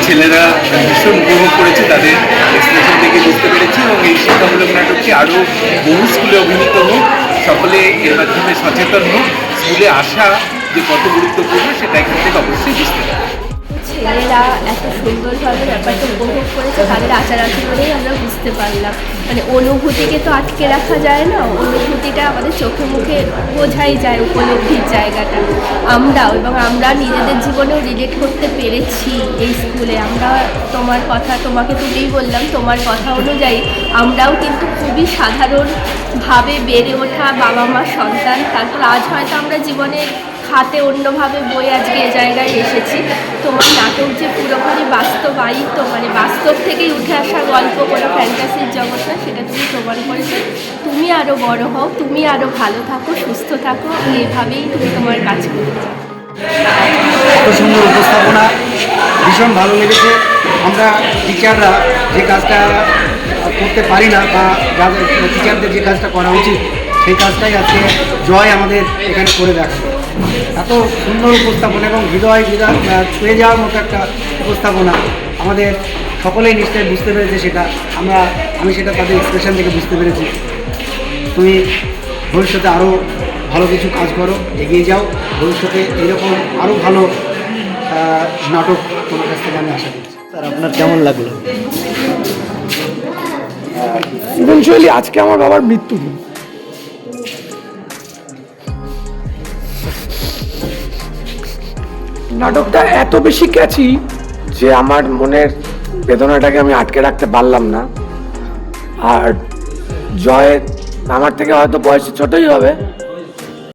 ছেলেরা ভীষণ উপভোগ করেছে, তাদের এক্সপ্রেশন থেকে বুঝতে পেরেছি। এবং এই শিক্ষামূলক নাটকটি আরও বহু স্কুলে অভিনীত হোক, সকলে এর মাধ্যমে সচেতন হোক, স্কুলে আসা যে কত গুরুত্বপূর্ণ সেটা এখান থেকে অবশ্যই বুঝতে পারে। ছেলেরা এত সুন্দরভাবে ব্যাপারটা উপভোগ করেছে, তাদের আচার আচরণেই আমরা বুঝতে পারলাম। মানে অনুভূতিকে তো আটকে রাখা যায় না, অনুভূতিটা আমাদের চোখে মুখে বোঝাই যায়, উপলব্ধির জায়গাটা আমরাও, এবং আমরা নিজেদের জীবনেও রিলেট করতে পেরেছি এই স্কুলে। আমরা তোমাকে তুমিই বললাম, তোমার কথা অনুযায়ী আমরাও কিন্তু খুবই সাধারণভাবে বেড়ে ওঠা বাবা মার সন্তান। তারপর আজ হয়তো আমরা জীবনের হাতে অন্যভাবে বই আজকে এ জায়গায় এসেছি। তোমার নাটক যে পুরোপুরি বাস্তবায়িত, মানে বাস্তব থেকেই উঠে আসা গল্প, কোনো ফ্যান্টাসির জগৎ না, সেটা তুমি প্রমাণ করেছো। তুমি আরও বড় হও, তুমি আরও ভালো থাকো, সুস্থ থাকো, এভাবেই তুমি তোমার কাজ করতে চাও। এত সুন্দর উপস্থাপনা, ভীষণ ভালো লেগেছে। আমরা টিচাররা যে কাজটা করতে পারি না, বা যাদের টিচারদের যে কাজটা করা উচিত, সেই কাজটাই আজকে জয় আমাদের এখানে করে দেখাবে। এত সুন্দর উপস্থাপনা এবং হৃদয় ছুঁয়ে যাওয়ার মতো একটা উপস্থাপনা আমাদের সকলেই নিশ্চয়ই বুঝতে পেরেছে। সেটা আমি সেটা তাদের এক্সপ্রেশন থেকে বুঝতে পেরেছি। তুমি ভবিষ্যতে আরও ভালো কিছু কাজ করো, এগিয়ে যাও, ভবিষ্যতে এরকম আরও ভালো নাটক তোমার কাছ থেকে আমি আশা করছি। স্যার, আপনার কেমন লাগলো? ইভেনচুয়ালি আজকে আমার বাবার মৃত্যুদিন। নাটকটা এত বেশি ক্যাচি যে আমার মনের বেদনাটাকে আমি আটকে রাখতে পারলাম না। আর জয় আমার থেকে হয়তো বয়সে ছোটই হবে,